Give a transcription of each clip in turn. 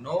9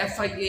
FIA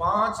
5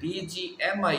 DGMI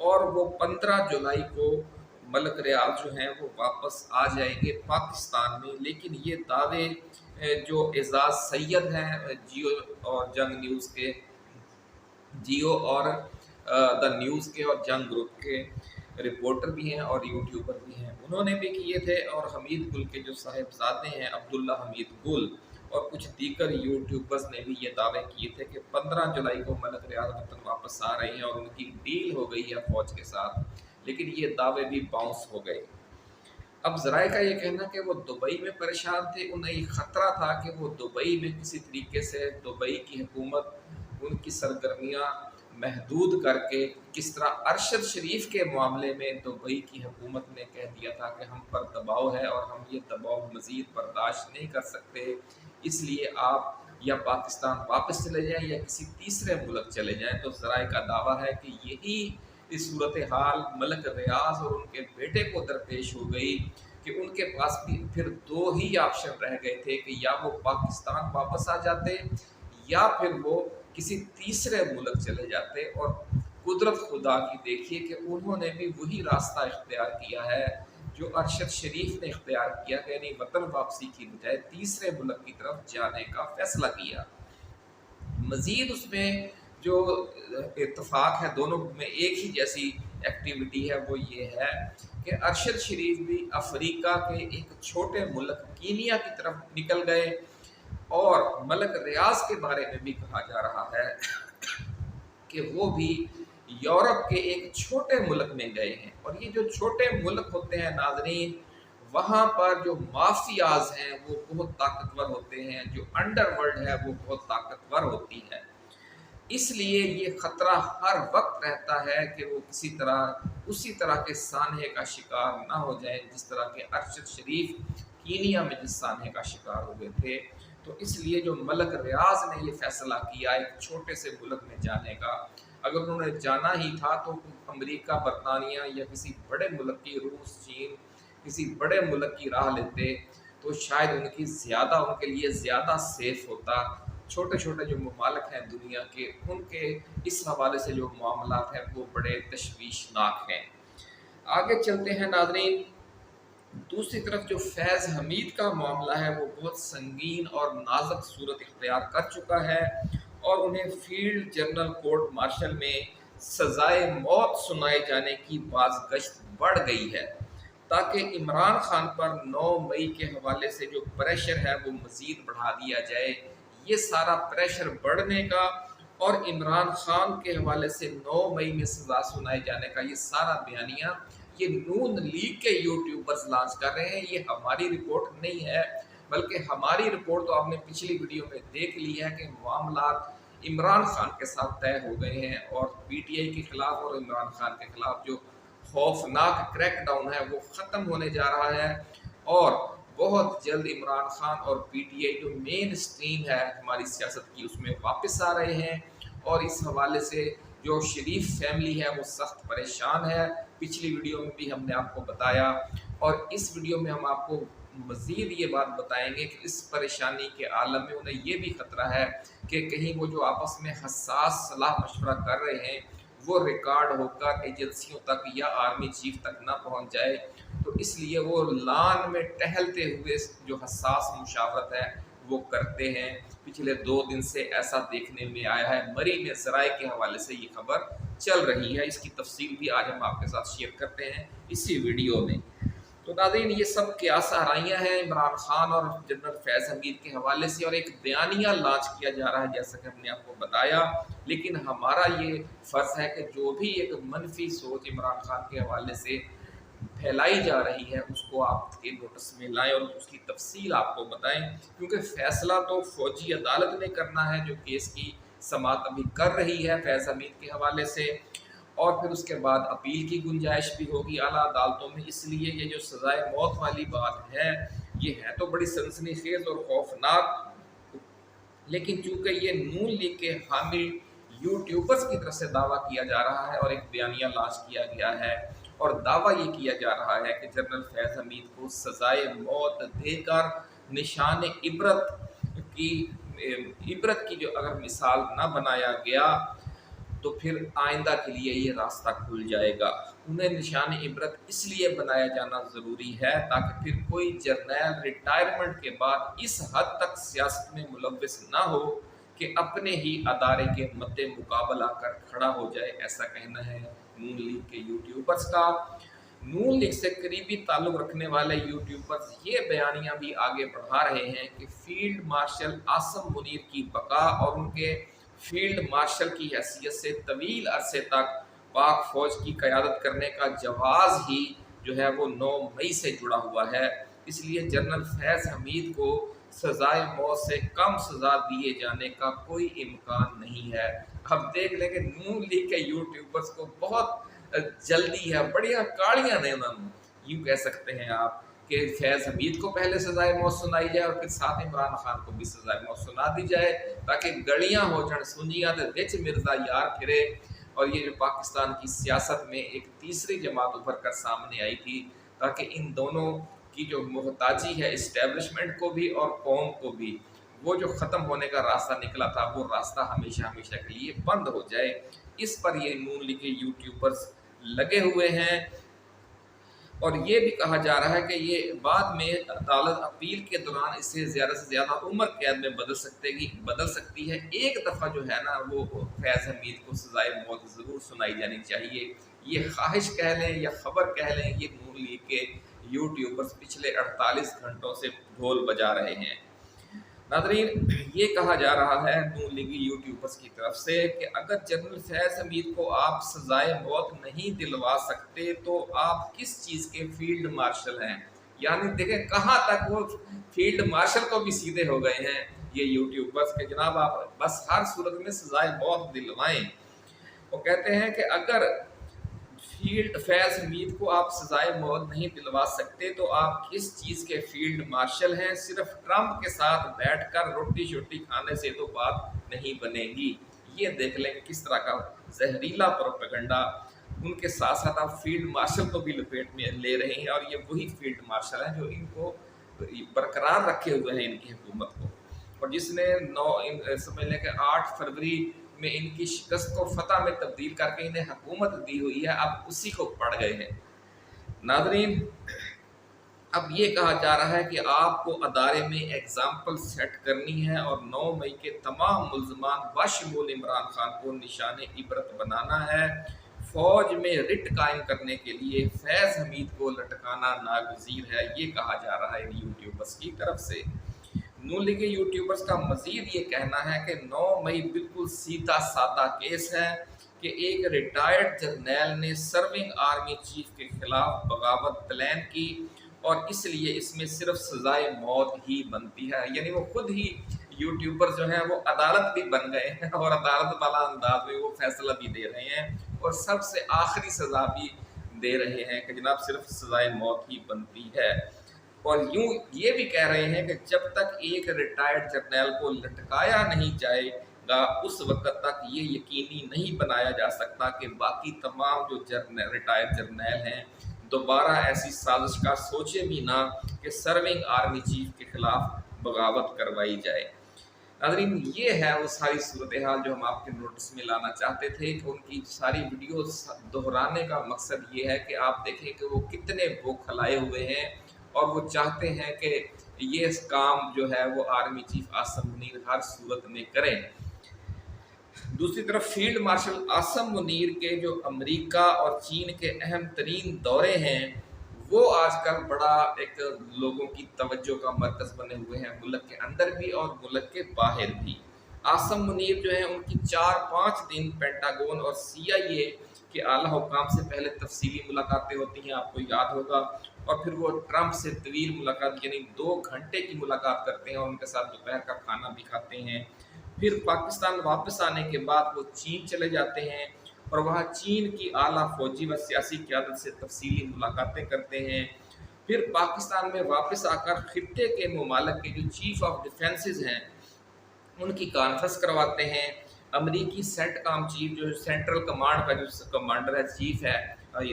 اور وہ 15 جولائی کو ملک ریاض جو ہیں وہ واپس آ جائیں گے پاکستان میں۔ لیکن یہ دعوے جو اعزاز سید ہیں جیو اور جنگ نیوز کے، جیو اور دا نیوز کے اور جنگ گروپ کے رپورٹر بھی ہیں اور یوٹیوبر بھی ہیں، انہوں نے بھی کیے تھے، اور حمید گل کے جو صاحبزادے ہیں عبداللہ حمید گل اور کچھ دیگر یوٹیوبرز نے بھی یہ دعوے کیے تھے کہ 15 جولائی کو ملک ریاض وطن واپس آ رہے ہیں اور ان کی ڈیل ہو گئی ہے فوج کے ساتھ، لیکن یہ دعوے بھی باؤنس ہو گئے۔ اب ذرائع کا یہ کہنا کہ وہ دبئی میں پریشان تھے، انہیں خطرہ تھا کہ وہ دبئی میں کسی طریقے سے دبئی کی حکومت ان کی سرگرمیاں محدود کر کے، کس طرح ارشد شریف کے معاملے میں دبئی کی حکومت نے کہہ دیا تھا کہ ہم پر دباؤ ہے اور ہم یہ دباؤ مزید برداشت نہیں کر سکتے، اس لیے آپ یا پاکستان واپس چلے جائیں یا کسی تیسرے ملک چلے جائیں۔ تو ذرائع کا دعویٰ ہے کہ یہی اس صورتحال ملک ریاض اور ان کے بیٹے کو درپیش ہو گئی کہ ان کے پاس بھی پھر دو ہی آپشن رہ گئے تھے کہ یا وہ پاکستان واپس آ جاتے یا پھر وہ کسی تیسرے ملک چلے جاتے، اور قدرت خدا کی دیکھیے کہ انہوں نے بھی وہی راستہ اختیار کیا ہے جو ارشد شریف نے اختیار کیا، کہ یعنی وطن واپسی کی بجائے تیسرے ملک کی طرف جانے کا فیصلہ کیا۔ مزید اس میں جو اتفاق ہے دونوں میں ایک ہی جیسی ایکٹیویٹی ہے وہ یہ ہے کہ ارشد شریف بھی افریقہ کے ایک چھوٹے ملک کینیا کی طرف نکل گئے، اور ملک ریاض کے بارے میں بھی کہا جا رہا ہے کہ وہ بھی یورپ کے ایک چھوٹے ملک میں گئے ہیں، اور یہ جو چھوٹے ملک ہوتے ہیں ناظرین، وہاں پر جو مافیاز ہیں وہ بہت طاقتور ہوتے ہیں، جو انڈر ورلڈ ہے وہ بہت طاقتور ہوتی ہے، اس لیے یہ خطرہ ہر وقت رہتا ہے کہ وہ کسی طرح اسی طرح کے سانحے کا شکار نہ ہو جائیں جس طرح کہ ارشد شریف کینیا میں جس سانحے کا شکار ہو گئے تھے۔ تو اس لیے جو ملک ریاض نے یہ فیصلہ کیا ایک چھوٹے سے ملک میں جانے کا، اگر انہوں نے جانا ہی تھا تو امریکہ، برطانیہ یا کسی بڑے ملک کی، روس، چین، کسی بڑے ملک کی راہ لیتے تو شاید ان کے لیے زیادہ سیف ہوتا۔ چھوٹے چھوٹے جو ممالک ہیں دنیا کے، ان کے اس حوالے سے جو معاملات ہیں وہ بڑے تشویشناک ہیں۔ آگے چلتے ہیں ناظرین، دوسری طرف جو فیض حمید کا معاملہ ہے وہ بہت سنگین اور نازک صورت اختیار کر چکا ہے، اور انہیں فیلڈ جنرل کورٹ مارشل میں سزائے موت سنائے جانے کی بازگشت بڑھ گئی ہے، تاکہ عمران خان پر 9 مئی کے حوالے سے جو پریشر ہے وہ مزید بڑھا دیا جائے۔ یہ سارا پریشر بڑھنے کا اور عمران خان کے حوالے سے 9 مئی میں سزا سنائے جانے کا یہ سارا بیانیہ یہ نون لیگ کے یوٹیوبرز لانچ کر رہے ہیں، یہ ہماری رپورٹ نہیں ہے، بلکہ ہماری رپورٹ تو آپ نے پچھلی ویڈیو میں دیکھ لی ہے کہ معاملات عمران خان کے ساتھ طے ہو گئے ہیں، اور پی ٹی آئی کے خلاف اور عمران خان کے خلاف جو خوفناک کریک ڈاؤن ہے وہ ختم ہونے جا رہا ہے، اور بہت جلد عمران خان اور پی ٹی آئی جو مین سٹریم ہے ہماری سیاست کی اس میں واپس آ رہے ہیں، اور اس حوالے سے جو شریف فیملی ہے وہ سخت پریشان ہے۔ پچھلی ویڈیو میں بھی ہم نے آپ کو بتایا، اور اس ویڈیو میں ہم آپ کو مزید یہ بات بتائیں گے کہ اس پریشانی کے عالم میں انہیں یہ بھی خطرہ ہے کہ کہیں وہ جو آپس میں حساس صلاح مشورہ کر رہے ہیں وہ ریکارڈ ہو کر ایجنسیوں تک یا آرمی چیف تک نہ پہنچ جائے، تو اس لیے وہ لان میں ٹہلتے ہوئے جو حساس مشاورت ہے وہ کرتے ہیں۔ پچھلے 2 دن سے ایسا دیکھنے میں آیا ہے، مری میں ذرائع کے حوالے سے یہ خبر چل رہی ہے، اس کی تفصیل بھی آج ہم آپ کے ساتھ شیئر کرتے ہیں اسی ویڈیو میں۔ تو ناظرین یہ سب قیاس آرائیاں ہیں عمران خان اور جنرل فیض حمید کے حوالے سے، اور ایک بیانیہ لانچ کیا جا رہا ہے جیسا کہ ہم نے آپ کو بتایا، لیکن ہمارا یہ فرض ہے کہ جو بھی ایک منفی سوچ عمران خان کے حوالے سے پھیلائی جا رہی ہے اس کو آپ کے نوٹس میں لائیں اور اس کی تفصیل آپ کو بتائیں، کیونکہ فیصلہ تو فوجی عدالت نے کرنا ہے جو کیس کی سماعت ابھی کر رہی ہے فیض حمید کے حوالے سے، اور پھر اس کے بعد اپیل کی گنجائش بھی ہوگی اعلیٰ عدالتوں میں۔ اس لیے یہ جو سزائے موت والی بات ہے یہ ہے تو بڑی سنسنی خیز اور خوفناک، لیکن چونکہ یہ نون لیگ کے حامی یوٹیوبرز کی طرف سے دعویٰ کیا جا رہا ہے اور ایک بیانیہ لانچ کیا گیا ہے، اور دعویٰ یہ کیا جا رہا ہے کہ جنرل فیض حمید کو سزائے موت دے کر نشان عبرت کی جو اگر مثال نہ بنایا گیا تو پھر آئندہ کے لیے یہ راستہ کھل جائے گا۔ انہیں نشان عبرت اس لیے بنایا جانا ضروری ہے تاکہ پھر کوئی جرنیل ریٹائرمنٹ کے بعد اس حد تک سیاست میں ملوث نہ ہو کہ اپنے ہی ادارے کے مد مقابل آ کر کھڑا ہو جائے۔ ایسا کہنا ہے نون لیگ کے یوٹیوبرز کا۔ نون لیگ سے قریبی تعلق رکھنے والے یوٹیوبرز یہ بیانیاں بھی آگے بڑھا رہے ہیں کہ فیلڈ مارشل عاصم منیر کی بقا اور ان کے فیلڈ مارشل کی حیثیت سے طویل عرصے تک پاک فوج کی قیادت کرنے کا جواز ہی جو ہے وہ 9 مئی سے جڑا ہوا ہے، اس لیے جنرل فیض حمید کو سزائے موت سے کم سزا دیے جانے کا کوئی امکان نہیں ہے۔ اب دیکھ لیں کہ نون لیگ کے یوٹیوبرز کو بہت جلدی ہے، بڑیاں کاڑیاں نے انہوں نے، یوں کہہ سکتے ہیں آپ کہ فیض حمید کو پہلے سزائے موت سنائی جائے اور پھر ساتھ عمران خان کو بھی سزائے موت سنا دی جائے تاکہ گڑیاں ہو جان سنجیاں دے وچ مرزا یار پھرے۔ اور یہ جو پاکستان کی سیاست میں ایک تیسری جماعت ابھر کر سامنے آئی تھی تاکہ ان دونوں کی جو محتاجی ہے اسٹیبلشمنٹ کو بھی اور قوم کو بھی، وہ جو ختم ہونے کا راستہ نکلا تھا وہ راستہ ہمیشہ ہمیشہ کے لیے بند ہو جائے۔ اس پر یہ نون لیگ کے یوٹیوبرز لگے ہوئے ہیں، اور یہ بھی کہا جا رہا ہے کہ یہ بعد میں عدالت اپیل کے دوران اسے زیادہ سے زیادہ عمر قید میں بدل سکتی ہے۔ ایک دفعہ جو ہے نا وہ فیض حمید کو سزائے موت ضرور سنائی جانی چاہیے۔ یہ خواہش کہہ لیں یا خبر کہہ لیں، یہ نون لیگ کے یوٹیوبرز پچھلے 48 گھنٹوں سے ڈھول بجا رہے ہیں۔ ناظرین، یہ کہا جا رہا ہے نون لیگی یوٹیوبرز کی طرف سے کہ اگر جنرل فیض حمید کو آپ سزائے موت نہیں دلوا سکتے تو آپ کس چیز کے فیلڈ مارشل ہیں؟ یعنی دیکھیں کہاں تک وہ فیلڈ مارشل کو بھی سیدھے ہو گئے ہیں یہ یوٹیوبرز کہ جناب آپ بس ہر صورت میں سزائے موت دلوائیں۔ وہ کہتے ہیں کہ اگر فیض حمید کو آپ سزائے موت نہیں دلوا سکتے تو آپ کس چیز کے فیلڈ مارشل ہیں؟ صرف ٹرمپ کے ساتھ بیٹھ کر روٹی شوٹی کھانے سے تو بات نہیں بنے گی۔ یہ دیکھ لیں کس طرح کا زہریلا پروپیگنڈا ان کے ساتھ ساتھ آپ فیلڈ مارشل کو بھی لپیٹ میں لے رہے ہیں، اور یہ وہی فیلڈ مارشل ہیں جو ان کو برقرار رکھے ہوئے ہیں ان کی حکومت کو، اور جس نے سمجھ لیں کہ 8 فروری میں ان کی شکست کو فتح میں تبدیل کر کے انہیں حکومت دی ہوئی ہے، اب اسی کو پڑ گئے ہیں۔ ناظرین، اب یہ کہا جا رہا ہے کہ آپ کو ادارے میں ایگزامپل سیٹ کرنی ہے اور 9 مئی کے تمام ملزمان بشمول عمران خان کو نشان عبرت بنانا ہے۔ فوج میں رٹ قائم کرنے کے لیے فیض حمید کو لٹکانا ناگزیر ہے، یہ کہا جا رہا ہے ان یوٹیوبرز کی طرف سے۔ نون لیگ کے یوٹیوبرز کا مزید یہ کہنا ہے کہ 9 مئی بالکل سیدھا سادہ کیس ہے کہ ایک ریٹائرڈ جرنیل نے سرونگ آرمی چیف کے خلاف بغاوت پلان کی اور اس لیے اس میں صرف سزائے موت ہی بنتی ہے۔ یعنی وہ خود ہی یوٹیوبر جو ہیں وہ عدالت بھی بن گئے ہیں اور عدالت والا انداز میں وہ فیصلہ بھی دے رہے ہیں اور سب سے آخری سزا بھی دے رہے ہیں کہ جناب صرف سزائے موت ہی بنتی ہے۔ اور یوں یہ بھی کہہ رہے ہیں کہ جب تک ایک ریٹائرڈ جرنیل کو لٹکایا نہیں جائے گا اس وقت تک یہ یقینی نہیں بنایا جا سکتا کہ باقی تمام جو ریٹائرڈ جرنیل ہیں دوبارہ ایسی سازش کا سوچے بھی نہ کہ سرونگ آرمی چیف کے خلاف بغاوت کروائی جائے۔ ناظرین، یہ ہے وہ ساری صورتحال جو ہم آپ کے نوٹس میں لانا چاہتے تھے کہ ان کی ساری ویڈیوز دہرانے کا مقصد یہ ہے کہ آپ دیکھیں کہ وہ کتنے بوکھلائے ہوئے ہیں اور وہ چاہتے ہیں کہ یہ کام جو ہے وہ آرمی چیف عاصم منیر ہر صورت میں کریں۔ دوسری طرف فیلڈ مارشل عاصم منیر کے جو امریکہ اور چین کے اہم ترین دورے ہیں وہ آج کل بڑا ایک لوگوں کی توجہ کا مرکز بنے ہوئے ہیں، ملک کے اندر بھی اور ملک کے باہر بھی۔ عاصم منیر جو ہیں ان کی 4-5 دن پینٹاگون اور CIA کے اعلیٰ حکام سے پہلے تفصیلی ملاقاتیں ہوتی ہیں، آپ کو یاد ہوگا، اور پھر وہ ٹرمپ سے طویل ملاقات یعنی 2 گھنٹے کی ملاقات کرتے ہیں اور ان کے ساتھ دوپہر کا کھانا بھی کھاتے ہیں۔ پھر پاکستان واپس آنے کے بعد وہ چین چلے جاتے ہیں اور وہاں چین کی اعلیٰ فوجی و سیاسی قیادت سے تفصیلی ملاقاتیں کرتے ہیں۔ پھر پاکستان میں واپس آ کر خطے کے ممالک کے جو چیف آف ڈیفنسز ہیں ان کی کانفرنس کرواتے ہیں۔ امریکی سینٹ کام چیف جو سینٹرل کمانڈ کا جو کمانڈر ہے چیف ہے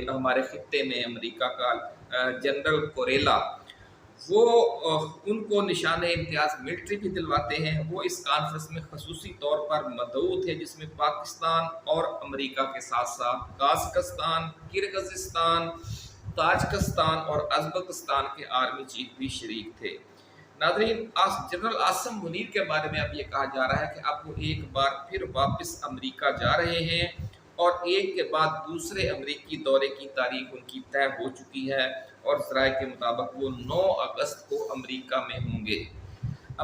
ہمارے خطے میں امریکہ کا جنرل کوریلا، وہ ان کو نشان امتیاز ملٹری بھی دلواتے ہیں۔ وہ اس کانفرنس میں خصوصی طور پر مدعو تھے، جس میں پاکستان اور امریکہ کے ساتھ ساتھ قازقستان، کرغزستان، تاجکستان اور ازبکستان کے آرمی چیف بھی شریک تھے۔ ناظرین، جنرل عاصم منیر کے بارے میں اب یہ کہا جا رہا ہے کہ اب وہ ایک بار پھر واپس امریکہ جا رہے ہیں، اور ایک کے بعد دوسرے امریکی دورے کی تاریخ ان کی طے ہو چکی ہے، اور ذرائع کے مطابق وہ 9 اگست کو امریکہ میں ہوں گے۔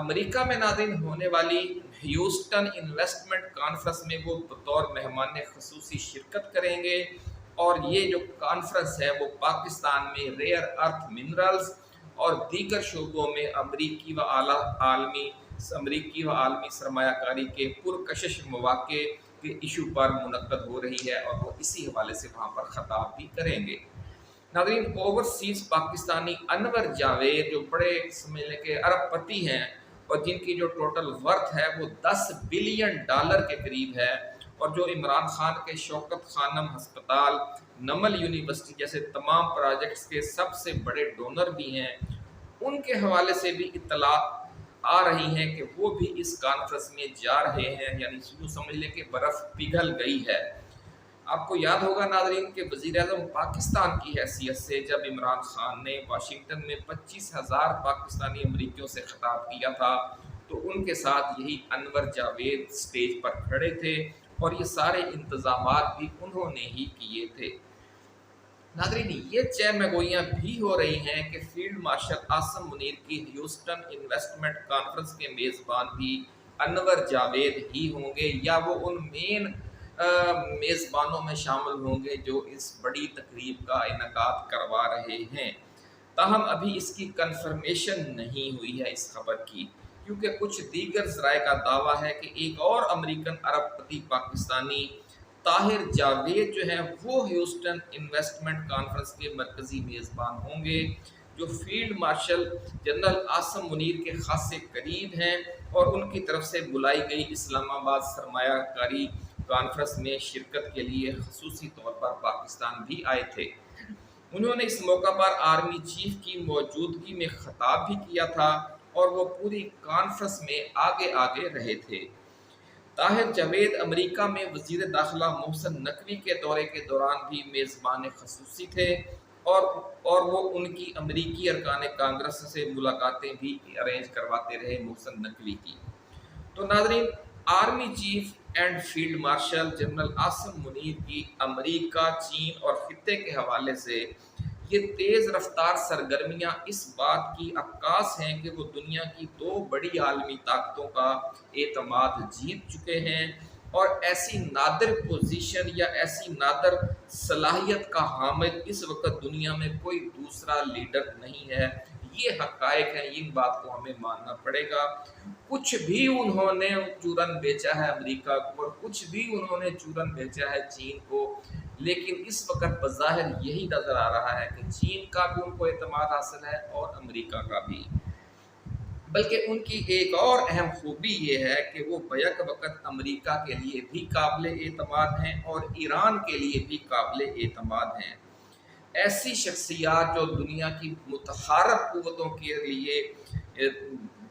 امریکہ میں ناظرین ہونے والی ہیوسٹن انویسٹمنٹ کانفرنس میں وہ بطور مہمان خصوصی شرکت کریں گے، اور یہ جو کانفرنس ہے وہ پاکستان میں ریئر ارتھ منرلز اور دیگر شعبوں میں امریکی و عالمی سرمایہ کاری کے پرکشش مواقع کے ایشو پر منعقد ہو رہی ہے، اور وہ اسی حوالے سے وہاں پر خطاب بھی کریں گے۔ ناظرین، اوورسیز پاکستانی انور جاوید جو بڑے سمجھ لیں کہ ارب پتی ہیں، اور جن کی جو ٹوٹل ورتھ ہے وہ $10 بلین کے قریب ہے، اور جو عمران خان کے شوکت خانم ہسپتال، نمل یونیورسٹی جیسے تمام پروجیکٹس کے سب سے بڑے ڈونر بھی ہیں، ان کے حوالے سے بھی اطلاعات آ رہی ہیں کہ وہ بھی اس کانفرنس میں جا رہے ہیں، یعنی یوں سمجھ لیں کہ برف پگھل گئی ہے۔ آپ کو یاد ہوگا ناظرین کہ وزیر اعظم پاکستان کی حیثیت سے جب عمران خان نے واشنگٹن میں 25,000 پاکستانی امریکیوں سے خطاب کیا تھا، تو ان کے ساتھ یہی انور جاوید سٹیج پر کھڑے تھے، اور یہ سارے انتظامات بھی انہوں نے ہی کیے تھے۔ ناظرین، یہ چہمگوئیاں بھی ہو رہی ہیں کہ فیلڈ مارشل عاصم منیر کی ہیوسٹن انویسٹمنٹ کانفرنس کے میزبان بھی انور جاوید ہی ہوں گے، یا وہ ان مین میزبانوں میں شامل ہوں گے جو اس بڑی تقریب کا انعقاد کروا رہے ہیں۔ تاہم ابھی اس کی کنفرمیشن نہیں ہوئی ہے اس خبر کی، کیونکہ کچھ دیگر ذرائع کا دعویٰ ہے کہ ایک اور امریکن ارب پتی پاکستانی طاہر جاوید جو ہیں وہ ہیوسٹن انویسٹمنٹ کانفرنس کے مرکزی میزبان ہوں گے، جو field marshal general Asim Munir کے خاصے قریب ہیں، اور ان کی طرف سے بلائی گئی اسلام آباد سرمایہ کاری کانفرنس میں شرکت کے لیے خصوصی طور پر پاکستان بھی آئے تھے۔ انہوں نے اس موقع پر آرمی چیف کی موجودگی میں خطاب بھی کیا تھا، اور وہ پوری کانفرنس میں آگے رہے تھے۔ طاہر جاوید امریکہ میں وزیر داخلہ محسن نقوی کے دورے کے دوران بھی میزبان خصوصی تھے، اور وہ ان کی امریکی ارکان کانگریس سے ملاقاتیں بھی ارینج کرواتے رہے محسن نقوی کی۔ تو ناظرین، army chief and field marshal general Asim Munir کی امریکہ، چین اور خطے کے حوالے سے یہ تیز رفتار سرگرمیاں اس بات کی عکاس ہیں کہ وہ دنیا کی 2 بڑی عالمی طاقتوں کا اعتماد جیت چکے ہیں، اور ایسی نادر پوزیشن یا ایسی نادر صلاحیت کا حامل اس وقت دنیا میں کوئی دوسرا لیڈر نہیں ہے۔ یہ حقائق ہیں، ان بات کو ہمیں ماننا پڑے گا۔ کچھ بھی انہوں نے چورن بیچا ہے امریکہ کو، اور کچھ بھی انہوں نے چورن بیچا ہے چین کو، لیکن اس وقت بظاہر یہی نظر آ رہا ہے کہ چین کا بھی ان کو اعتماد حاصل ہے، اور امریکہ کا بھی۔ بلکہ ان کی ایک اور اہم خوبی یہ ہے کہ وہ بیک وقت امریکہ کے لیے بھی قابل اعتماد ہیں، اور ایران کے لیے بھی قابل اعتماد ہیں۔ ایسی شخصیات جو دنیا کی متحارب قوتوں کے لیے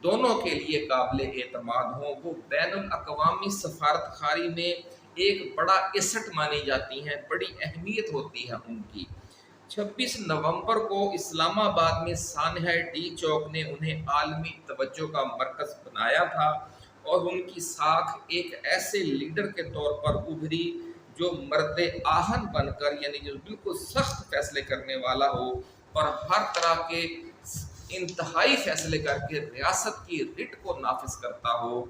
دونوں کے لیے قابل اعتماد ہوں، وہ بین الاقوامی سفارت خاری میں ایک بڑا ایسٹ مانی جاتی ہیں، بڑی اہمیت ہوتی ہے ان کی۔ 26 نومبر کو اسلام آباد میں سانحہ ڈی چوک نے انہیں عالمی توجہ کا مرکز بنایا تھا، اور ان کی ساکھ ایک ایسے لیڈر کے طور پر ابھری جو مرد آہن بن کر، یعنی جو بالکل سخت فیصلے کرنے والا ہو، اور ہر طرح کے انتہائی فیصلے کر کے ریاست کی رٹ کو نافذ کرتا ہو،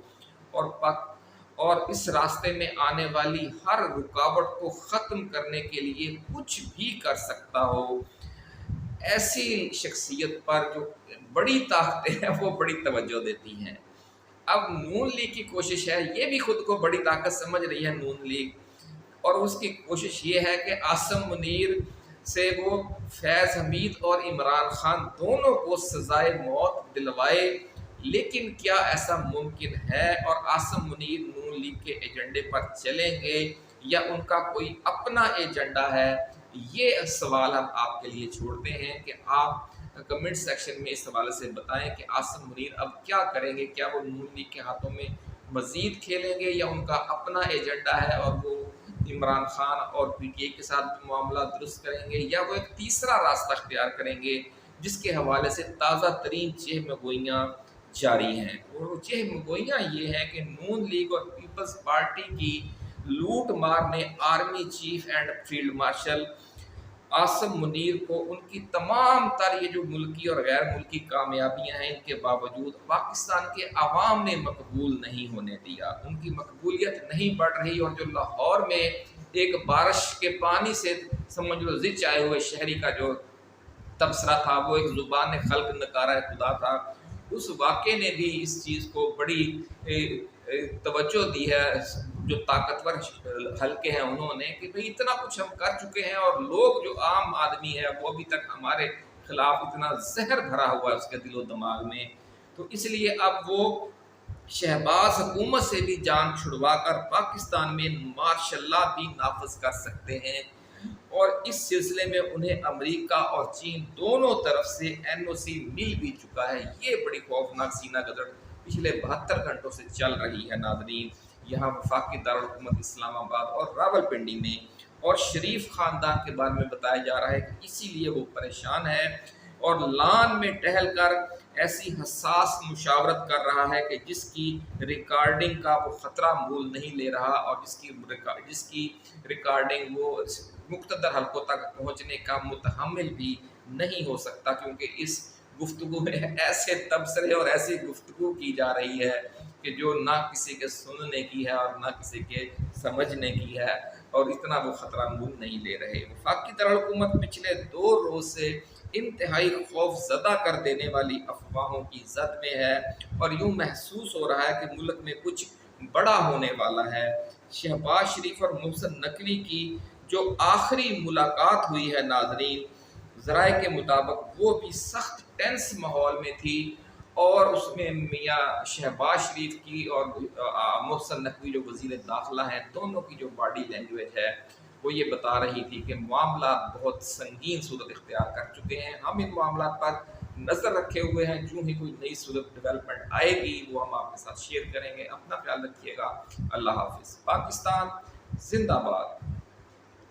اور اس راستے میں آنے والی ہر رکاوٹ کو ختم کرنے کے لیے کچھ بھی کر سکتا ہو۔ ایسی شخصیت پر جو بڑی طاقتیں ہیں وہ بڑی توجہ دیتی ہیں۔ اب نون لیگ کی کوشش ہے، یہ بھی خود کو بڑی طاقت سمجھ رہی ہے نون لیگ، اور اس کی کوشش یہ ہے کہ عاصم منیر سے وہ فیض حمید اور عمران خان دونوں کو سزائے موت دلوائے۔ لیکن کیا ایسا ممکن ہے، اور عاصم منیر نون لیگ کے ایجنڈے پر چلیں گے، یا ان کا کوئی اپنا ایجنڈا ہے؟ یہ سوال ہم آپ کے لیے چھوڑتے ہیں کہ آپ کمنٹ سیکشن میں اس حوالے سے بتائیں کہ عاصم منیر اب کیا کریں گے، کیا وہ نون لیگ کے ہاتھوں میں مزید کھیلیں گے یا ان کا اپنا ایجنڈا ہے اور وہ عمران خان اور پی ٹی آئی کے ساتھ معاملات درست کریں گے، یا وہ ایک تیسرا راستہ اختیار کریں گے جس کے حوالے سے تازہ ترین چہم گوئیاں جاری ہیں۔ اور وہ چہم گوئیاں یہ ہیں کہ نون لیگ اور پیپلز پارٹی کی لوٹ مار نے army chief and field marshal Asim Munir کو ان کی تمام تر یہ جو ملکی اور غیر ملکی کامیابیاں ہیں ان کے باوجود پاکستان کے عوام نے مقبول نہیں ہونے دیا، ان کی مقبولیت نہیں بڑھ رہی، اور جو لاہور میں ایک بارش کے پانی سے سمجھ لو زچ آئے ہوئے شہری کا جو تبصرہ تھا وہ ایک زبان خلق نکارہ خدا تھا، اس واقعے نے بھی اس چیز کو بڑی توجہ دی ہے جو طاقتور حلقے ہیں انہوں نے، کہ بھئی اتنا کچھ ہم کر چکے ہیں اور لوگ جو عام آدمی ہے وہ ابھی تک ہمارے خلاف اتنا زہر بھرا ہوا ہے اس کے دل و دماغ میں، تو اس لیے اب وہ شہباز حکومت سے بھی جان چھڑوا کر پاکستان میں مارشل لا بھی نافذ کر سکتے ہیں، اور اس سلسلے میں انہیں امریکہ اور چین دونوں طرف سے این او سی مل بھی چکا ہے۔ یہ بڑی خوفناک سینہ گزر پچھلے 72 گھنٹوں سے چل رہی ہے ناظرین، یہاں وفاقی دارالحکومت اسلام آباد اور راولپنڈی میں، اور شریف خاندان کے بارے میں بتایا جا رہا ہے کہ اسی لیے وہ پریشان ہے اور لان میں ٹہل کر ایسی حساس مشاورت کر رہا ہے کہ جس کی ریکارڈنگ کا وہ خطرہ مول نہیں لے رہا، اور جس کی ریکارڈنگ وہ مقتدر حلقوں تک پہنچنے کا متحمل بھی نہیں ہو سکتا، کیونکہ اس گفتگو میں ایسے تبصرے اور ایسی گفتگو کی جا رہی ہے کہ جو نہ کسی کے سننے کی ہے اور نہ کسی کے سمجھنے کی ہے، اور اتنا وہ خطرہ مول نہیں لے رہے۔ وفاقی دارالحکومت پچھلے 2 روز سے انتہائی خوف زدہ کر دینے والی افواہوں کی زد میں ہے، اور یوں محسوس ہو رہا ہے کہ ملک میں کچھ بڑا ہونے والا ہے۔ شہباز شریف اور محسن نقوی کی جو آخری ملاقات ہوئی ہے ناظرین، ذرائع کے مطابق وہ بھی سخت ٹینس ماحول میں تھی، اور اس میں میاں شہباز شریف کی اور محسن نقوی جو وزیر داخلہ ہیں دونوں کی جو باڈی لینگویج ہے وہ یہ بتا رہی تھی کہ معاملات بہت سنگین صورت اختیار کر چکے ہیں، ہم ان معاملات پر نظر رکھے ہوئے ہیں، جو ہی کوئی نئی صورت ڈیولپمنٹ آئے گی وہ ہم آپ کے ساتھ شیئر کریں گے۔ اپنا خیال رکھیے گا، اللہ حافظ۔ پاکستان زندہ باد۔